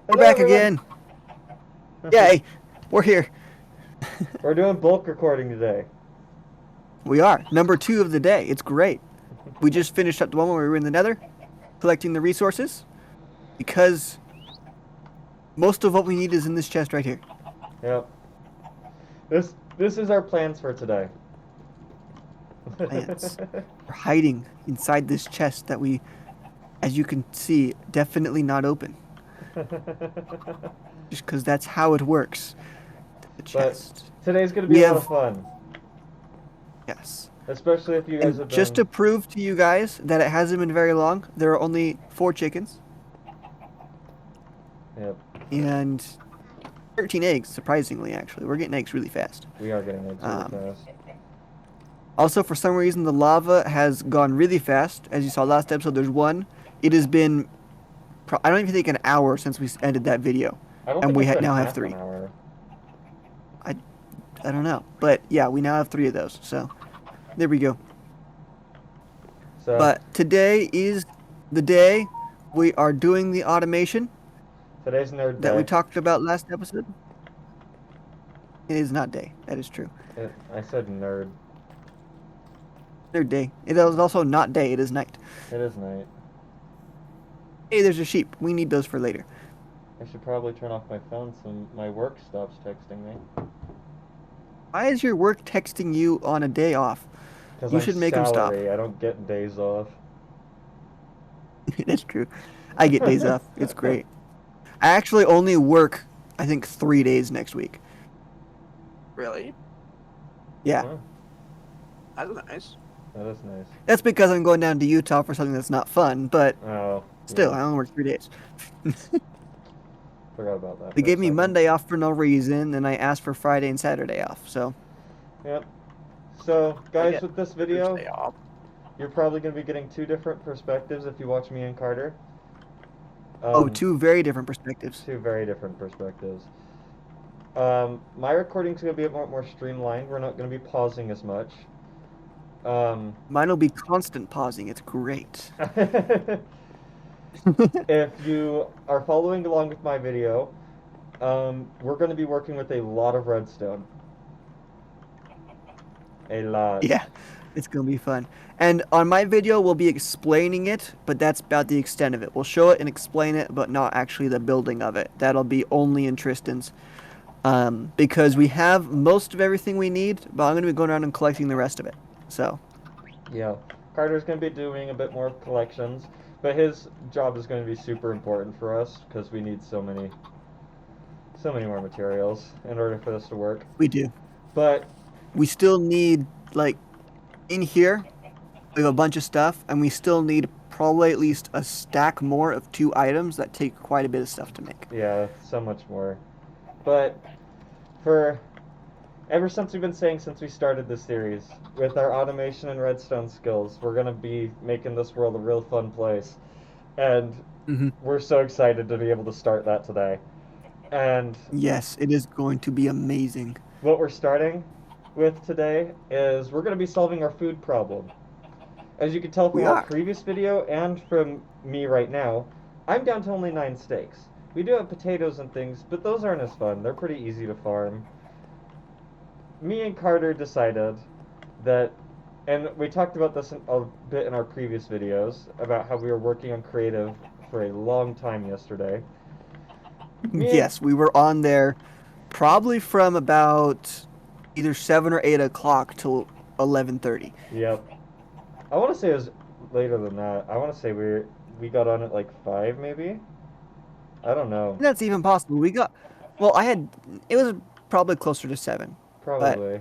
We're Hello, back everyone. again. Yay, we're here. We're doing bulk recording today. We are. Number 2 of the day. It's great. We just finished up the one where we were in the nether, collecting the resources, because most of what we need is in this chest right here. Yep. This is our plans for today. Plants. We're hiding inside this chest that we, as you can see, definitely not open. Just because that's how it works. The But chest. today's gonna be We a lot of have, fun, yes. especially if you guys And have just been. to prove to you guys that it hasn't been very long, there are only 4 chickens Yep. and 13 eggs, surprisingly, actually. We're getting eggs really fast. We are getting eggs really Um, fast. Also, for some reason, the lava has gone really fast. As you saw last episode, there's one. It has been, I don't even think an hour since we ended that video. I don't And think we it's been now have half an 3. hour. I, I don't know. But yeah, we now have 3 of those. So there we go. So But today is the day we are doing the automation today's nerd that we day. talked about last episode. It is not day. That is true. I said nerd. Third day. It is also not day. It is night. It is night. Hey, there's a sheep. We need those for later. I should probably turn off my phone so my work stops texting me. Why is your work texting you on a day off? Because You I'm should make them stop. salary. I don't get days off. That's true. I get days off. It's great. I actually only work, I think, 3 days next week. Really? Yeah. Huh, That's nice. that is nice. That's because I'm going down to Utah for something that's not fun, but Oh, still, yeah. I only work 3 days. Forgot about that They for a gave me second. Monday off for no reason, and I asked for Friday and Saturday off. So, Yep. So, I guys, get with this video, Thursday off. you're probably going to be getting 2 different perspectives if you watch me and Carter. oh, Um, 2 very different perspectives. 2 very different perspectives. My recording's going to be a lot more streamlined. We're not going to be pausing as much. Um, Mine will be constant pausing. It's great. if you are following along with my video, we're going to be working with a lot of redstone. A lot. Yeah, it's gonna be fun. And on my video, we'll be explaining it, but that's about the extent of it. We'll show it and explain it, but not actually the building of it. That'll be only in Tristan's. Because we have most of everything we need, but I'm gonna be going around and collecting the rest of it. So, Yeah. Carter's going to be doing a bit more collections, but his job is going to be super important for us because we need so many more materials in order for this to work. we do. But We still need, like, in here, we have a bunch of stuff, and we still need probably at least a stack more of 2 items that take quite a bit of stuff to make. yeah, so much more. But for ever since we've been saying since we started this series, with our automation and redstone skills, we're going to be making this world a real fun place. And Hmm. we're so excited to be able to start that today. And Yes, it is going to be amazing. what we're starting with today is we're going to be solving our food problem. As you can tell from We our are. previous video and from me right now, I'm down to only 9 steaks. We do have potatoes and things, but those aren't as fun. They're pretty easy to farm. Me and Carter decided that, and we talked about this a bit in our previous videos, about how we were working on creative for a long time yesterday. Me and Yes, we were on there probably from about either 7 or 8 o'clock till 11:30. Yep. I want to say it was later than that. I want to say we got on at like 5 maybe. I don't know. That's even possible. Well, it was probably closer to 7. But Probably.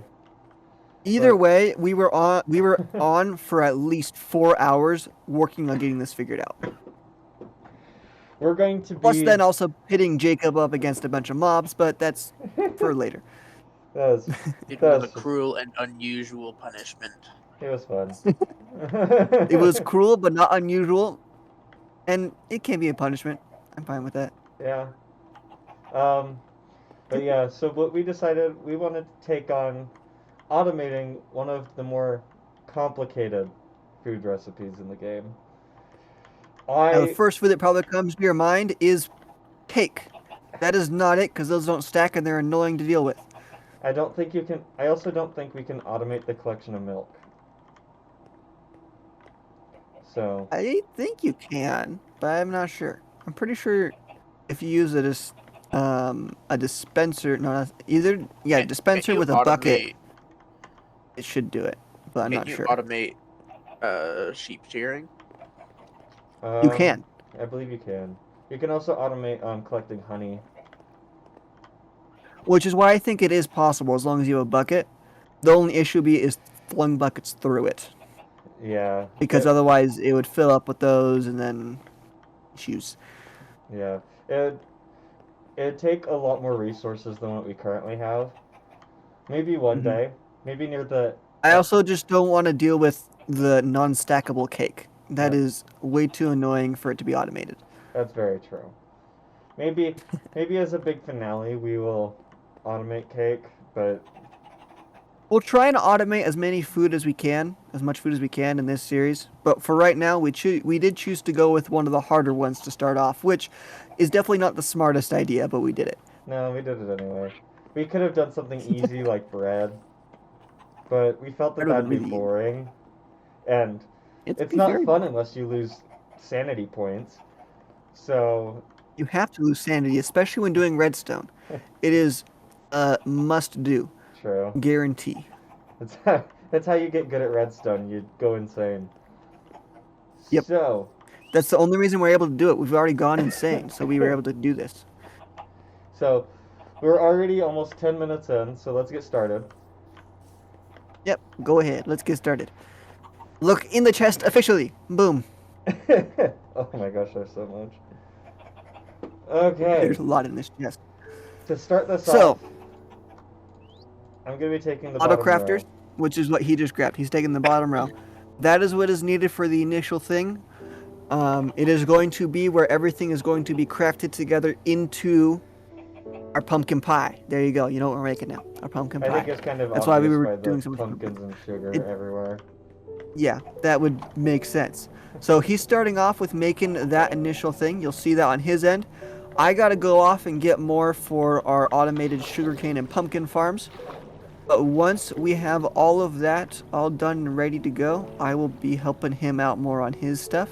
either But way, we were on for at least 4 hours working on getting this figured out. we're going to Plus be then also pitting Jacob up against a bunch of mobs, but that's for later. that was It that was was a cruel and unusual punishment. it was fun. It was cruel but not unusual, and it can be a punishment. I'm fine with that. Yeah. Um but yeah, so what we decided we wanted to take on automating one of the more complicated food recipes in the game. Now the I first food that probably comes to your mind is cake. That is not it, because those don't stack and they're annoying to deal with. I don't think you can. I also don't think we can automate the collection of milk. So I think you can, but I'm not sure. I'm pretty sure if you use a dispenser, no, Can dispenser you with a bucket, automate? it should do it, but I'm Can not you sure. automate sheep shearing? You can. I believe you can. You can also automate collecting honey. Which is why I think it is possible as long as you have a bucket. The only issue is flung buckets through it, Yeah. because otherwise it would fill up with those and then issues. Yeah. It it'd take a lot more resources than what we currently have. Maybe one Hmm. day. Maybe near the. I also just don't want to deal with the non-stackable cake. That Yep. is way too annoying for it to be automated. That's very true. Maybe maybe as a big finale we will automate cake, but We'll try and automate as many food as we can, as much food as we can in this series. But for right now, we did choose to go with one of the harder ones to start off, which is definitely not the smartest idea, but we did it. no, we did it anyway. We could have done something easy like bread, but we felt that Better than that'd be really easy. boring, and It'd it's be not very fun boring. unless you lose sanity points. So, You have to lose sanity, especially when doing redstone. It is a must do, true. guarantee. That's how you get good at redstone. You go insane. Yep, So, that's the only reason we're able to do it. We've already gone insane, so we were able to do this. so we're already almost 10 minutes in, so let's get started. Yep, go ahead. Let's get started. Look in the chest officially. Boom. Oh my gosh, there's so much. Okay, There's a lot in this chest. to start this off, So, I'm going to be taking the auto bottom crafters, row. which is what he just grabbed. He's taking the bottom row. That is what is needed for the initial thing. It is going to be where everything is going to be crafted together into our pumpkin pie. There you go. You know what we're making now. Our pumpkin I think pie. it's kind of That's why we obvious were by the doing so much. pumpkins and sugar It, everywhere. yeah, that would make sense. So he's starting off with making that initial thing. You'll see that on his end. I got to go off and get more for our automated sugarcane and pumpkin farms. But once we have all of that all done and ready to go, I will be helping him out more on his stuff.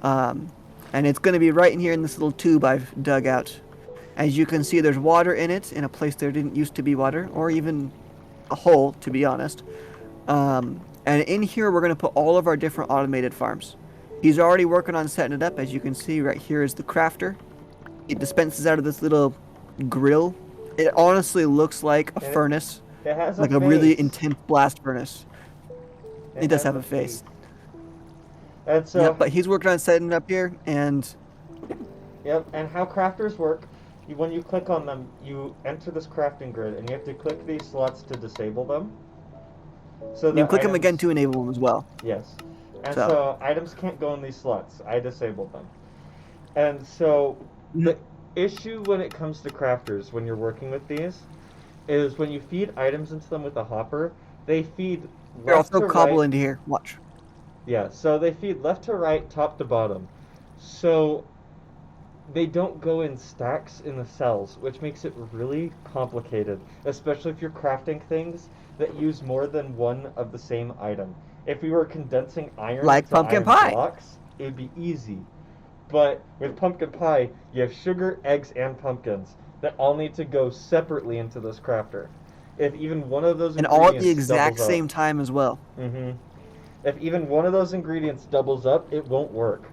Um, and it's going to be right in here in this little tube I've dug out. As you can see, there's water in it in a place there didn't used to be water, or even a hole, to be honest. And in here, we're going to put all of our different automated farms. He's already working on setting it up. As you can see, right here is the crafter. It dispenses out of this little grill. It honestly looks like a And it, furnace, it has a like a really face. intense blast furnace. It It does has have a a face. face. And Yep, so, but he's working on setting it up here, and yep, and how crafters work, when you click on them, you enter this crafting grid, and you have to click these slots to disable them. So you can that click them again items, to enable them as well. yes. And So, so items can't go in these slots. I disabled them. And so mhm. the issue when it comes to crafters, when you're working with these, is when you feed items into them with a hopper, they feed Here, I'll left throw to cobble right. into here. Watch. Yeah, so they feed left to right, top to bottom. So they don't go in stacks in the cells, which makes it really complicated, especially if you're crafting things that use more than one of the same item. If we were condensing iron Like into pumpkin iron pie. blocks, it would be easy. But with pumpkin pie, you have sugar, eggs, and pumpkins that all need to go separately into this crafter. If even one of those And all at the ingredients exact doubles up, same time as well. hmm if even one of those ingredients doubles up, it won't work.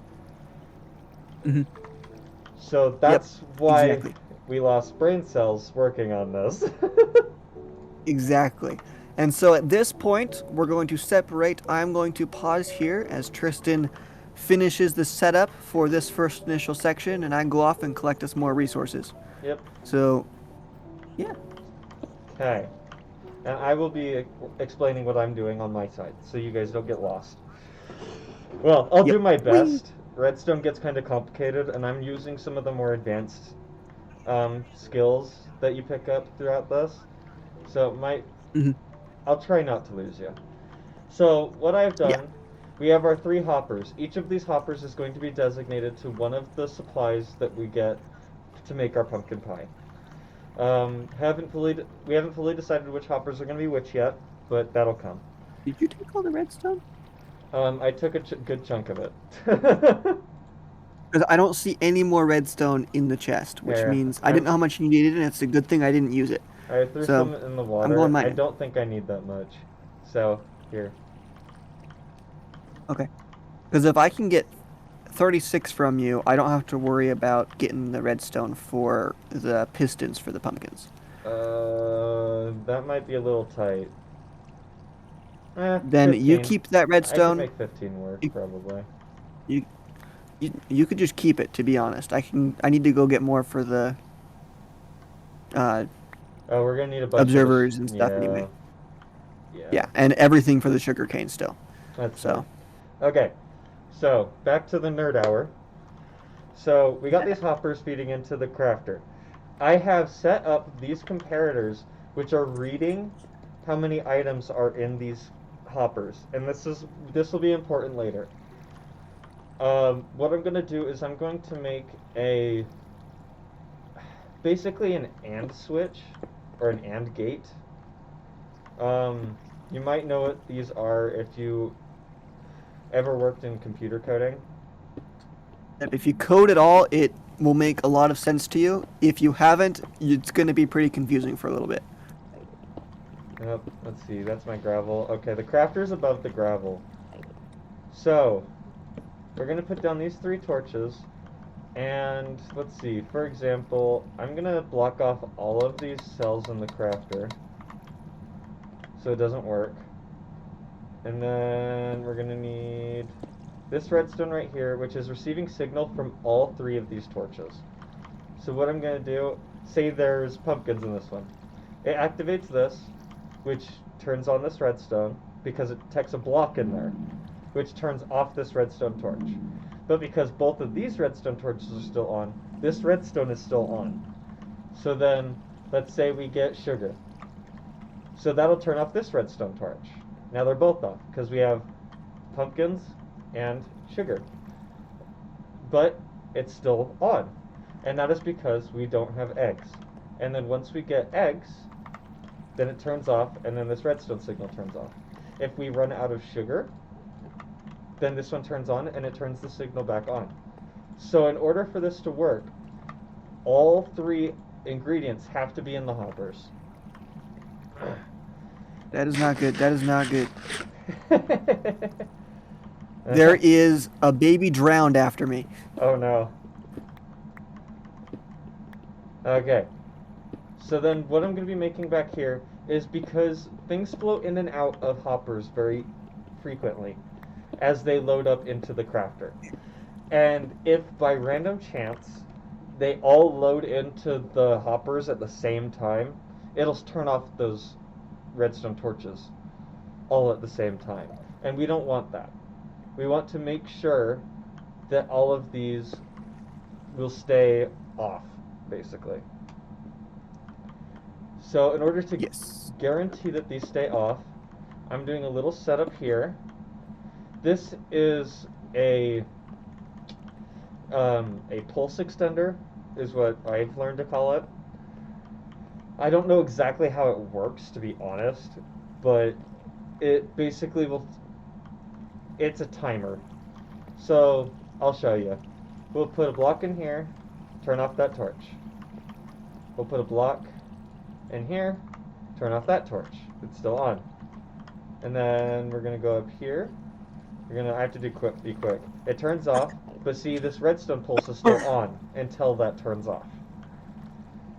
Hmm. So Yep, that's why exactly. we lost brain cells working on this. Exactly. And so at this point, we're going to separate. I'm going to pause here as Tristan finishes the setup for this first initial section, and I go off and collect us more resources. Yep. So, yeah. Okay. And I will be explaining what I'm doing on my side, so you guys don't get lost. Well, I'll do Yep. my Whee! best. Redstone gets kind of complicated, and I'm using some of the more advanced skills that you pick up throughout this. So Hmm. I'll try not to lose you. So what I've Yeah. done, we have our 3 hoppers. Each of these hoppers is going to be designated to one of the supplies that we get to make our pumpkin pie. We haven't fully decided which hoppers are going to be which yet, but that'll come. Did you take all the redstone? I took a good chunk of it. Because I don't see any more redstone in the chest, which Here, means I didn't know how much you needed, and it's a good thing I didn't use it. I threw So, some in the I'm going water. I mining. don't think I need that much. So, here. Okay. Because if I can get 36 from you, I don't have to worry about getting the redstone for the pistons for the pumpkins. That might be a little tight. Then you 15. keep that I could redstone. make 15 work, You, probably. you, you could just keep it, to be honest. I need to go get more for the uh, Oh, we're gonna need a bunch observers and stuff yeah. anyway. Yeah. Yeah, and everything for the sugarcane still. That's So, fine. Okay. So, back to the nerd hour. So, we got these hoppers feeding into the crafter. I have set up these comparators which are reading how many items are in these hoppers. And this will be important later. What I'm gonna do is I'm going to make basically an AND switch or an AND gate. You might know what these are if you ever worked in computer coding. if you code it all, it will make a lot of sense to you. If you haven't, it's going to be pretty confusing for a little bit. Yep, let's see, that's my gravel. Okay, the crafter's above the gravel. So, we're gonna put down these 3 torches, and let's see, for example, I'm gonna block off all of these cells in the crafter, so it doesn't work. And then we're gonna need this redstone right here, which is receiving signal from all 3 of these torches. So what I'm gonna do, say there's pumpkins in this one. It activates this, which turns on this redstone, because it detects a block in there, which turns off this redstone torch. But because both of these redstone torches are still on, this redstone is still on. So then, let's say we get sugar. So that'll turn off this redstone torch. Now they're both off, because we have pumpkins and sugar. But it's still on. And that is because we don't have eggs. And then once we get eggs, then it turns off, and then this redstone signal turns off. If we run out of sugar, then this one turns on, and it turns the signal back on. So in order for this to work, all 3 ingredients have to be in the hoppers. That is not good. That is not good. There is a baby drowned after me. Oh no. Okay. So then what I'm going to be making back here is, because things flow in and out of hoppers very frequently as they load up into the crafter. And if by random chance they all load into the hoppers at the same time, it'll turn off those redstone torches all at the same time. And we don't want that. We want to make sure that all of these will stay off, basically. So in order to guarantee that these stay off, I'm doing a little setup here. This is a pulse extender, is what I've learned to call it. I don't know exactly how it works, to be honest, but it basically will... It's a timer. So, I'll show you. We'll put a block in here, turn off that torch. We'll put a block in here, turn off that torch. It's still on. And then we're going to go up here. I have to be quick. It turns off, but see, this redstone pulse is still on until that turns off.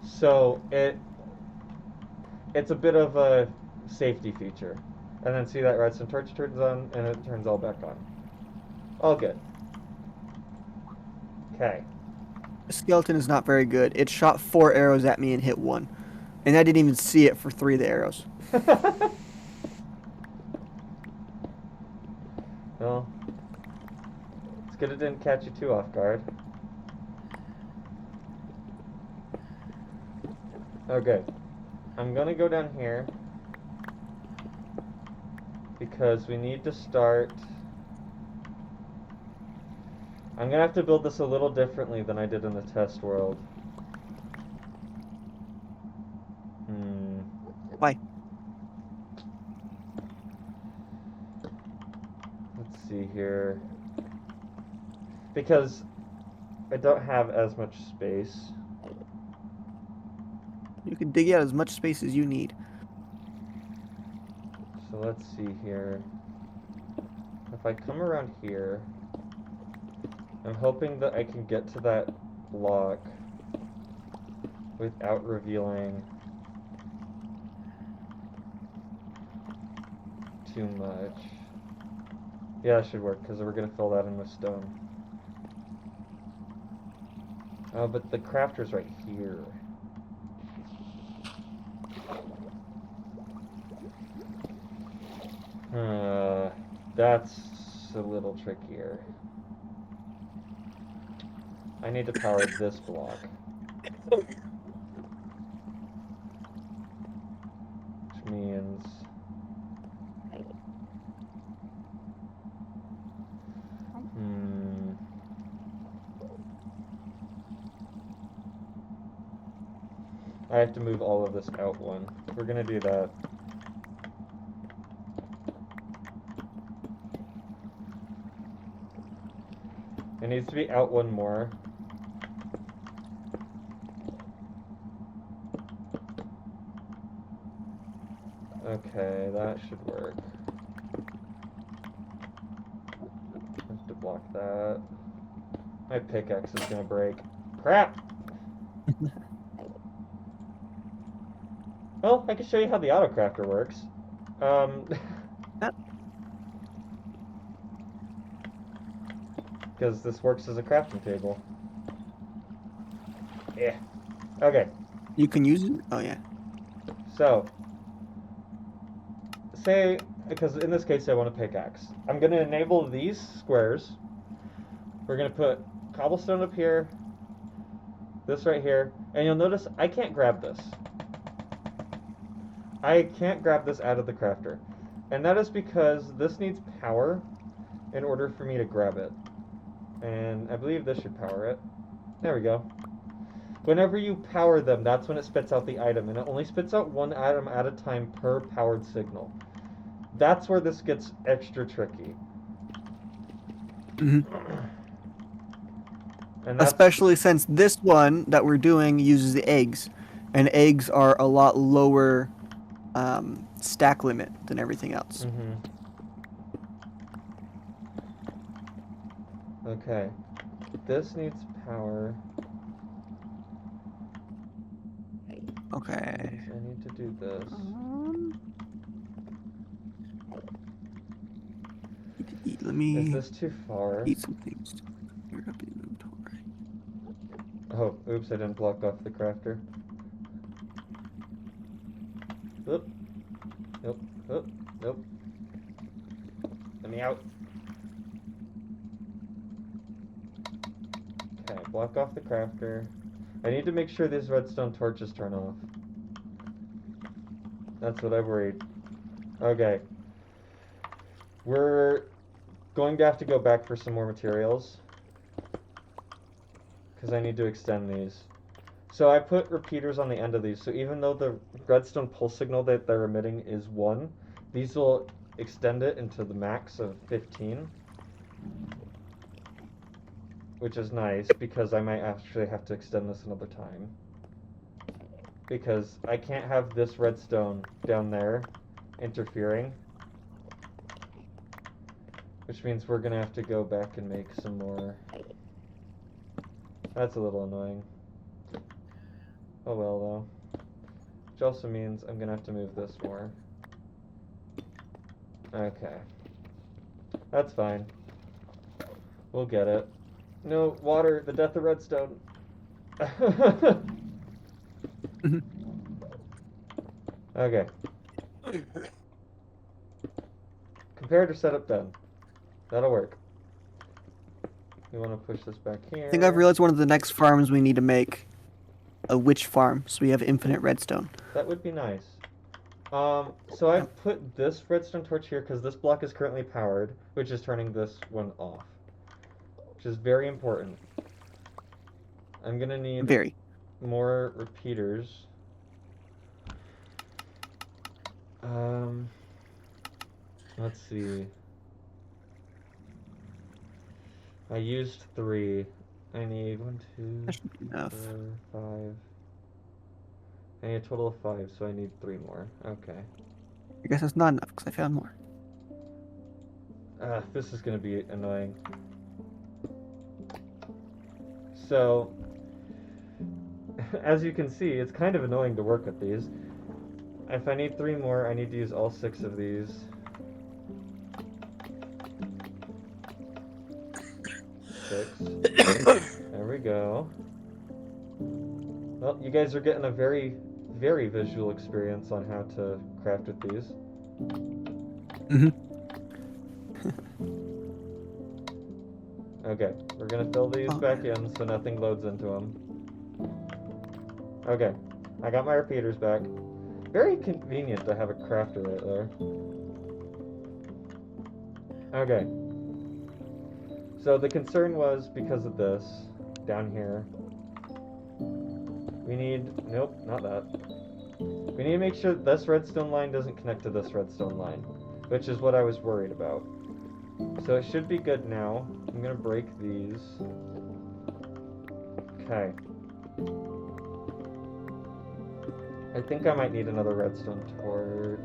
So, it's a bit of a safety feature. And then see, that redstone torch turns on, and it turns all back on. All good. Okay. The skeleton is not very good. It shot 4 arrows at me and hit 1. And I didn't even see it for 3 of the arrows. Well, it's good it didn't catch you too off guard. Okay. I'm gonna go down here because we need to start... I'm gonna have to build this a little differently than I did in the test world. Why? Let's see here. Because I don't have as much space. You can dig out as much space as you need. So let's see here. If I come around here, I'm hoping that I can get to that block without revealing too much. Yeah, that should work, because we're going to fill that in with stone. Oh, but the crafter's right here. That's a little trickier. I need to power this block. Which means... I have to move all of this out one. We're gonna do that. It needs to be out one more. Okay, that should work. I have to block that. My pickaxe is gonna break. Crap! Well, I can show you how the autocrafter works. Because this works as a crafting table. Yeah. Okay. You can use it? Oh, yeah. So, say, because in this case I want a pickaxe. I'm going to enable these squares. We're going to put cobblestone up here, this right here, and you'll notice I can't grab this. I can't grab this out of the crafter. And that is because this needs power in order for me to grab it. And I believe this should power it. There we go. Whenever you power them, that's when it spits out the item, and it only spits out one item at a time per powered signal. That's where this gets extra tricky. Mm-hmm. And that's, especially since this one that we're doing uses the eggs, and eggs are a lot lower stack limit than everything else. Okay. This needs power. Okay. I need to do this. Let me. Is this too far? Eat some things. Clear up inventory. Oh, oops! I didn't block off the crafter. Oop. Nope. Oop. Nope. Let me out. Okay, block off the crafter. I need to make sure these redstone torches turn off. That's what I worried. Okay. We're going to have to go back for some more materials, because I need to extend these. So I put repeaters on the end of these, so even though the redstone pulse signal that they're emitting is 1, these will extend it into the max of 15. Which is nice, because I might actually have to extend this another time. Because I can't have this redstone down there interfering. Which means we're gonna have to go back and make some more. That's a little annoying. Oh well though. Which also means I'm gonna have to move this more. Okay. That's fine. We'll get it. No, water, the death of redstone. Okay. Comparator setup done. That'll work. We want to push this back here. I think I've realized one of the next farms we need to make a witch farm, so we have infinite redstone. That would be nice. So I've put this redstone torch here because this block is currently powered, which is turning this one off. Which is very important. I'm gonna need more repeaters. Let's see. I used 3. I need 1, 2, That should be enough. 4, 5. I need a total of 5, so I need 3 more. Okay. I guess that's not enough because I found more. This is gonna be annoying. So, as you can see, it's kind of annoying to work with these. If I need 3 more, I need to use all 6 of these. 6. There we go. Well, you guys are getting a very, very visual experience on how to craft with these. Mm-hmm. Okay, we're gonna fill these Oh, back in so nothing loads into them. Okay, I got my repeaters back. Very convenient to have a crafter right there. Okay. So the concern was because of this down here. We need, nope, not that. We need to make sure this redstone line doesn't connect to this redstone line, which is what I was worried about. So it should be good now. I'm gonna break these. Okay. I think I might need another redstone torch.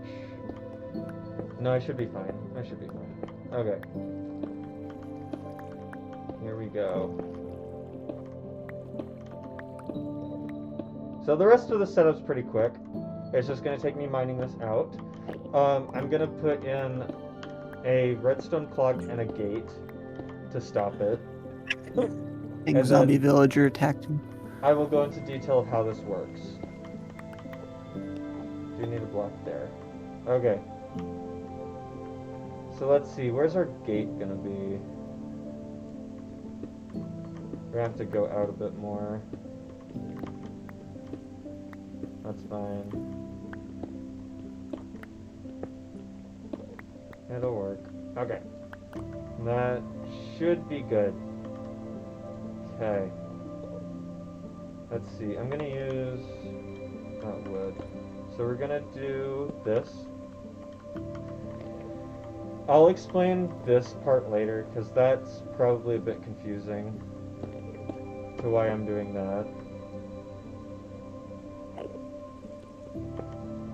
No, I should be fine. I should be fine. Okay. Here we go. So the rest of the setup's pretty quick. It's just going to take me mining this out. I'm going to put in a redstone clock and a gate to stop it. a zombie villager attacked him. I will go into detail of how this works. Do you need a block there? Okay. So let's see, where's our gate gonna be? We're gonna have to go out a bit more. That's fine. It'll work. Okay. That should be good. Okay. Let's see, I'm gonna use wood. So we're gonna do this. I'll explain this part later, because that's probably a bit confusing to why I'm doing that.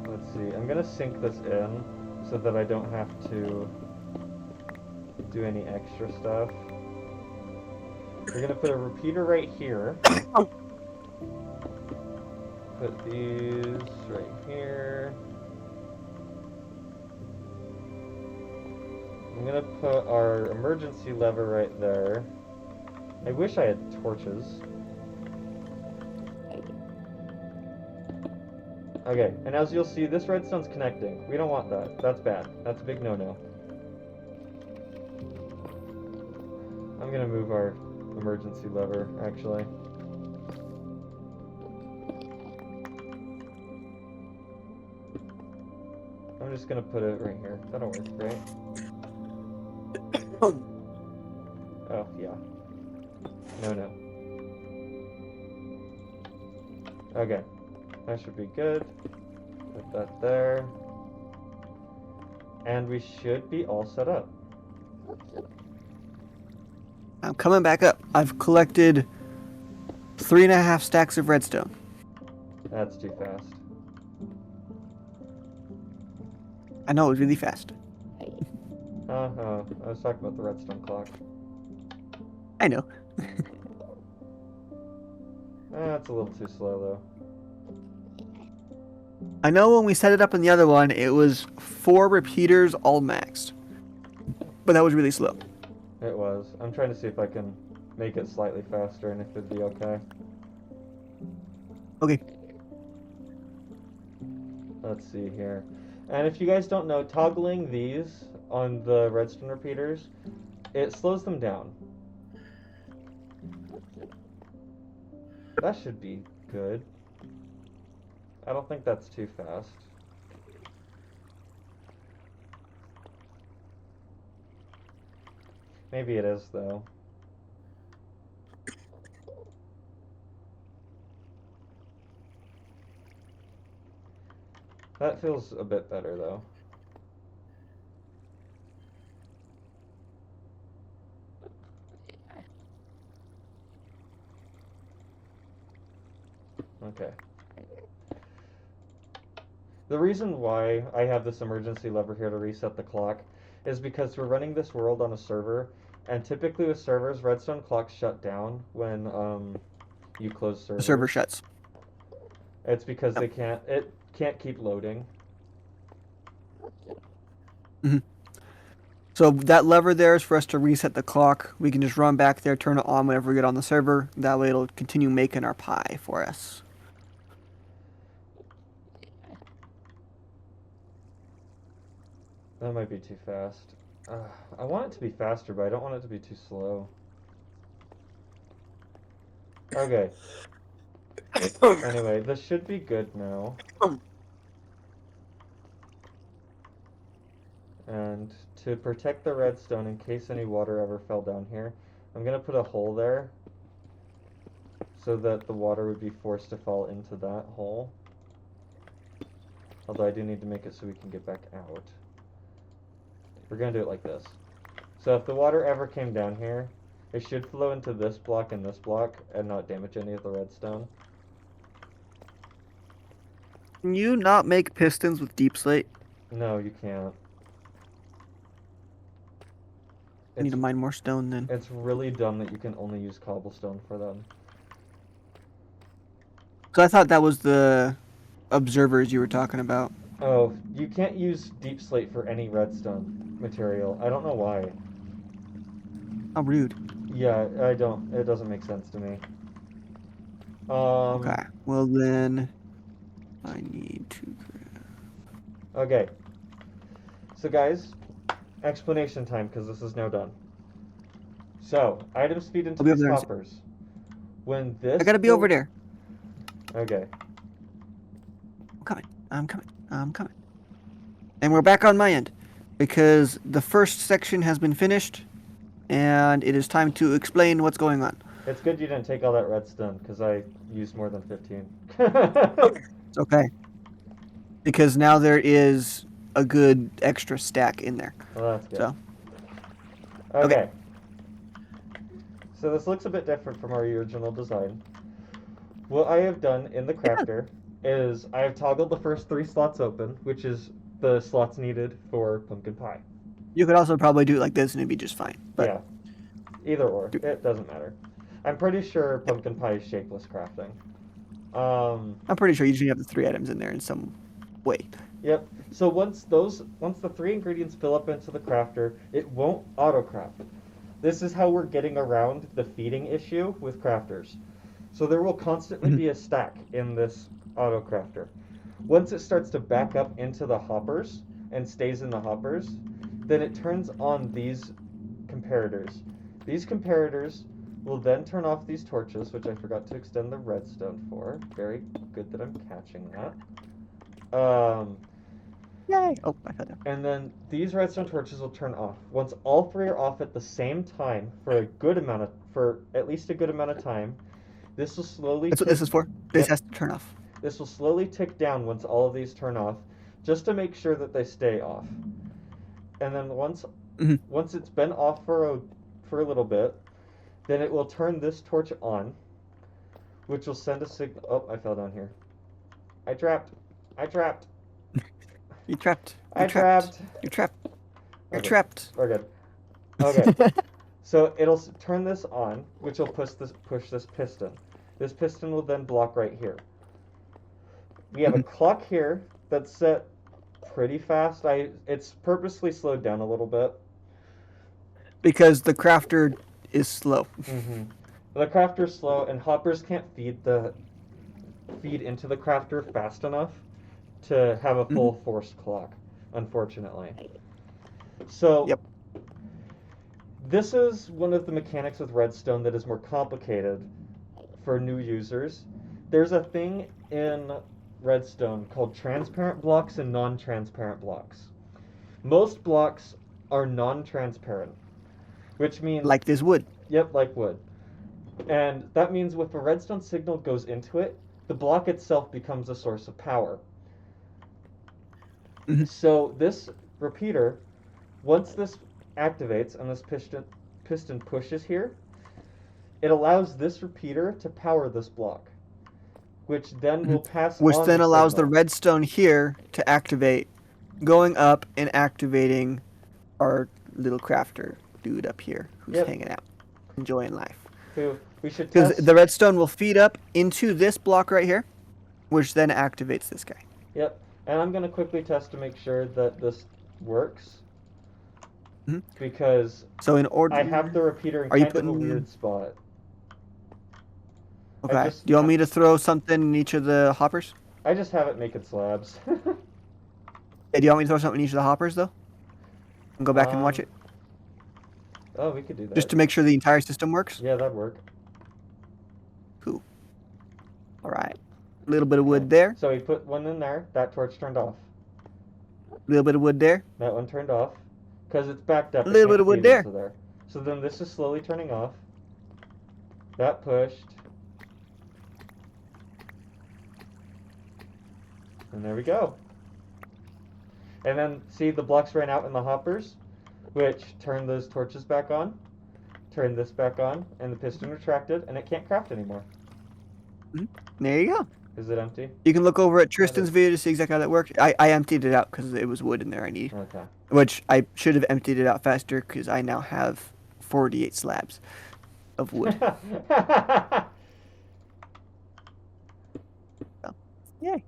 Let's see, I'm gonna sink this in so that I don't have to do any extra stuff. We're gonna put a repeater right here. Put these right here. I'm gonna put our emergency lever right there. I wish I had torches. Okay, and as you'll see, this redstone's connecting. We don't want that. That's bad. That's a big no-no. I'm gonna move our emergency lever, actually. I'm just gonna put it right here. That'll work, right? Oh, yeah. No. Okay. That should be good. Put that there. And we should be all set up. I'm coming back up. I've collected 3.5 stacks of redstone. That's too fast. I know it was really fast. Uh-huh. I was talking about the redstone clock. I know. That's a little too slow, though. I know when we set it up in the other one, it was 4 repeaters all maxed. But that was really slow. It was. I'm trying to see if I can make it slightly faster and if it'd be okay. Okay. Let's see here. And if you guys don't know, toggling these on the redstone repeaters, it slows them down. That should be good. I don't think that's too fast. Maybe it is, though. That feels a bit better, though. Okay. The reason why I have this emergency lever here to reset the clock is because we're running this world on a server, and typically with servers, redstone clocks shut down when you close The server servers. shuts. It's because Yep. it can't keep loading. Hmm. So that lever there is for us to reset the clock. We can just run back there, turn it on whenever we get on the server. That way it'll continue making our pie for us. That might be too fast. I want it to be faster, but I don't want it to be too slow. Okay. Anyway, this should be good now. And to protect the redstone in case any water ever fell down here, I'm going to put a hole there so that the water would be forced to fall into that hole. Although I do need to make it so we can get back out. We're going to do it like this. So if the water ever came down here, it should flow into this block and not damage any of the redstone. Can you not make pistons with deep slate? No, you can't. I need to mine more stone then. It's really dumb that you can only use cobblestone for them. So I thought that was the observers you were talking about. Oh, you can't use deep slate for any redstone material. I don't know why. How rude. Yeah, I don't. It doesn't make sense to me. Okay. Well then, I need to. Okay. So guys, explanation time because this is now done. So items feed into I'll be over these there. hoppers. When this. I gotta be over there. Okay. I'm coming. I'm coming. I'm coming. And we're back on my end because the first section has been finished, and it is time to explain what's going on. It's good you didn't take all that redstone because I used more than 15. It's okay. Because now there is a good extra stack in there. Well, that's good. So, Okay. So this looks a bit different from our original design. What I have done in the crafter is I have toggled the first 3 slots open, which is the slots needed for pumpkin pie. you could also probably do it like this and it'd be just fine. But Yeah. Either or. It doesn't matter. I'm pretty sure pumpkin pie is shapeless crafting. I'm pretty sure you usually have the 3 items in there in some way. Yep. So once the 3 ingredients fill up into the crafter, it won't auto-craft. This is how we're getting around the feeding issue with crafters. So there will constantly be a stack in this auto-crafter. Once it starts to back up into the hoppers and stays in the hoppers, then it turns on these comparators. These comparators will then turn off these torches, which I forgot to extend the redstone for. Very good that I'm catching that. Yay! Oh, I fell down. And then these redstone torches will turn off. Once all 3 are off at the same time for at least a good amount of time, this will slowly. That's what this is for. This Yep. has to turn off. This will slowly tick down once all of these turn off, just to make sure that they stay off. And then once it's been off for a little bit, then it will turn this torch on, which will send a signal. Oh, I fell down here. I trapped. You trapped. I trapped. You're trapped. You're Okay. trapped. We're good. Okay. So it'll turn this on, which will push this piston. This piston will then block right here. We have a clock here that's set pretty fast. It's purposely slowed down a little bit. Because the crafter is slow. The crafter's slow, and hoppers can't feed into the crafter fast enough to have a full forced clock, unfortunately. So Yep. this is one of the mechanics with redstone that is more complicated for new users. There's a thing in redstone called transparent blocks and non-transparent blocks. Most blocks are non-transparent, which means Like this wood. Yep, like wood. And that means if a redstone signal goes into it, the block itself becomes a source of power. Mhm. So this repeater, once this activates and this piston pushes here, it allows this repeater to power this block, which then will pass Which on the then allows the signal. redstone here to activate, going up and activating our little crafter dude up here who's Yep. hanging out, enjoying life. Who we should Because test. the redstone will feed up into this block right here, which then activates this guy. Yep. And I'm gonna quickly test to make sure that this works Mhm. because So in order, I have the repeater in are you kind of a putting? weird spot. Okay. Do you want me to throw something in each of the hoppers? I just have it making slabs. Hey, do you want me to throw something in each of the hoppers though? And go back and watch it, Oh, we could do that. just to make sure the entire system works. Yeah, that'd work. Cool. All right. A little bit of wood Okay. there. So we put one in there. That torch turned off. A little bit of wood there. That one turned off because it's backed up. A It little can't bit of wood feed there. into there. So then this is slowly turning off. That pushed. And there we go. And then see the blocks ran out in the hoppers, which turned those torches back on, turned this back on, and the piston retracted, and it can't craft anymore. There you go. Is it empty? You can look over at Tristan's video to see exactly how that worked. I emptied it out because it was wood in there I needed. Okay. Which I should have emptied it out faster because I now have 48 slabs of wood. Yay.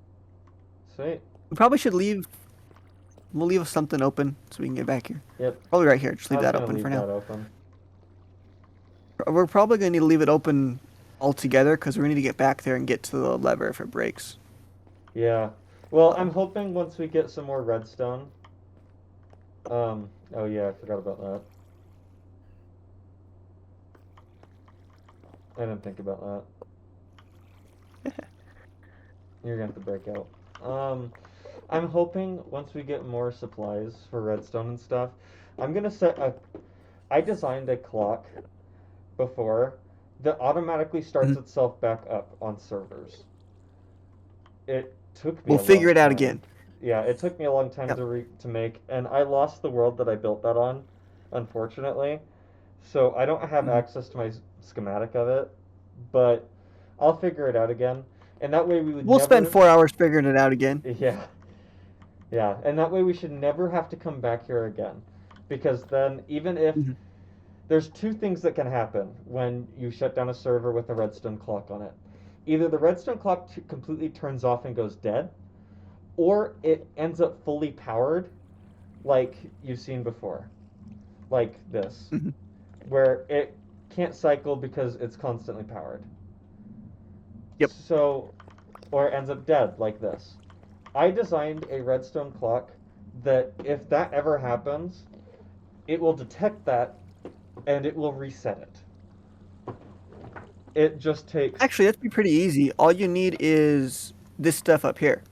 Sweet. We probably should leave. We'll leave something open so we can get back here. Yep. Probably right here. Just leave I was that gonna open leave for now. that open. We're probably going to need to leave it open altogether because we're going to need to get back there and get to the lever if it breaks. Yeah. Well, I'm hoping once we get some more redstone. Oh yeah, I forgot about that. I didn't think about that. You're gonna have to break out. I'm hoping once we get more supplies for redstone and stuff, I'm gonna set a. I designed a clock before that automatically starts Mhm. itself back up on servers. It took me. We'll a figure long it out time. again. Yeah, it took me a long time Yep. to make, and I lost the world that I built that on, unfortunately. So I don't have Mhm. access to my schematic of it, but I'll figure it out again, and that way we would We'll never. spend 4 hours figuring it out again. Yeah, yeah, and that way we should never have to come back here again, because then even if Mhm. there's two things that can happen when you shut down a server with a redstone clock on it. Either the redstone clock completely turns off and goes dead, or it ends up fully powered, like you've seen before, like this, Mhm. where it can't cycle because it's constantly powered. Yep. So, or it ends up dead, like this. I designed a redstone clock that if that ever happens, it will detect that and it will reset it. It just takes. Actually, that'd be pretty easy. All you need is this stuff up here.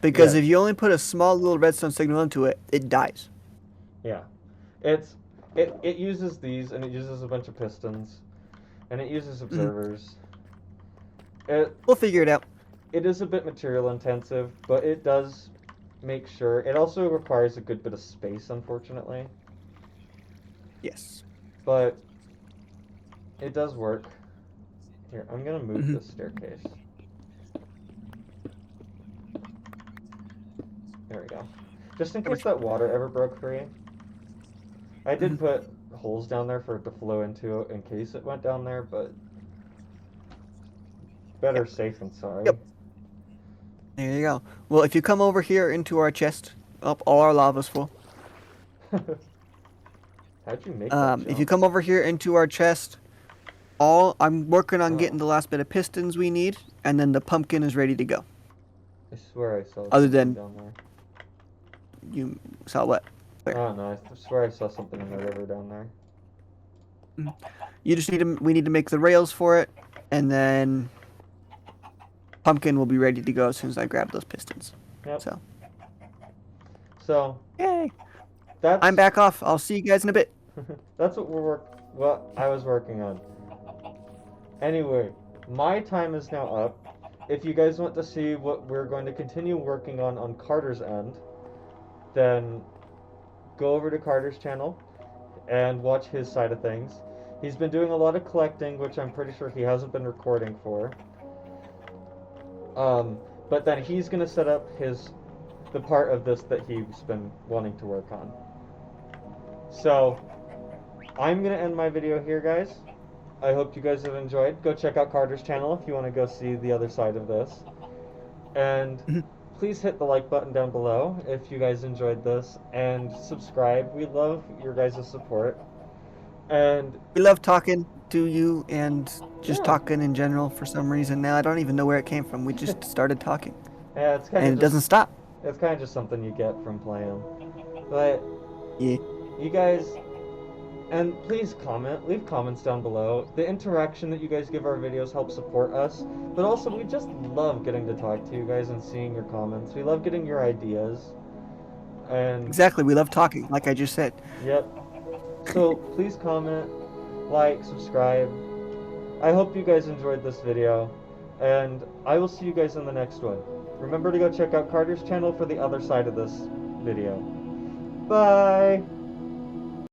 Because Yeah. if you only put a small little redstone signal into it, it dies. Yeah, it uses these and it uses a bunch of pistons, and it uses observers. We'll figure it out. It is a bit material intensive, but it does make sure. It also requires a good bit of space, unfortunately, Yes. but it does work. Here, I'm gonna move Mhm. this staircase. There we go. Just in case that water ever broke free. I did Mhm. put holes down there for it to flow into in case it went down there, but better safe than sorry. Yep. There you go. Well, if you come over here into our chest, up all our lava's full. How'd you make that If you jump? come over here into our chest, I'm working on getting the last bit of pistons we need, and then the pumpkin is ready to go. I swear I saw Other something than- down there. You saw what? Where? Oh no, I swear I saw something in the river down there. You just need to. We need to make the rails for it, and then pumpkin will be ready to go as soon as I grab those pistons. Yep. So, So yay! that's I'm back off. I'll see you guys in a bit. that's what I was working on. Anyway, my time is now up. If you guys want to see what we're going to continue working on Carter's end, then go over to Carter's channel and watch his side of things. He's been doing a lot of collecting, which I'm pretty sure he hasn't been recording for. But then he's gonna set up the part of this that he's been wanting to work on. So I'm gonna end my video here, guys. I hope you guys have enjoyed. Go check out Carter's channel if you want to go see the other side of this. And please hit the like button down below if you guys enjoyed this, and subscribe. We love your guys' support. And We love talking to you and just Yeah. talking in general for some reason. Now I don't even know where it came from. We just started talking, yeah, it's kind and of it doesn't stop. It's kind of just something you get from playing. But Yeah. you guys, and please leave comments down below. The interaction that you guys give our videos helps support us, but also we just love getting to talk to you guys and seeing your comments. We love getting your ideas. And Exactly. We love talking, like I just said. yep. So please comment, like, subscribe. I hope you guys enjoyed this video, and I will see you guys in the next one. Remember to go check out Carter's channel for the other side of this video. Bye!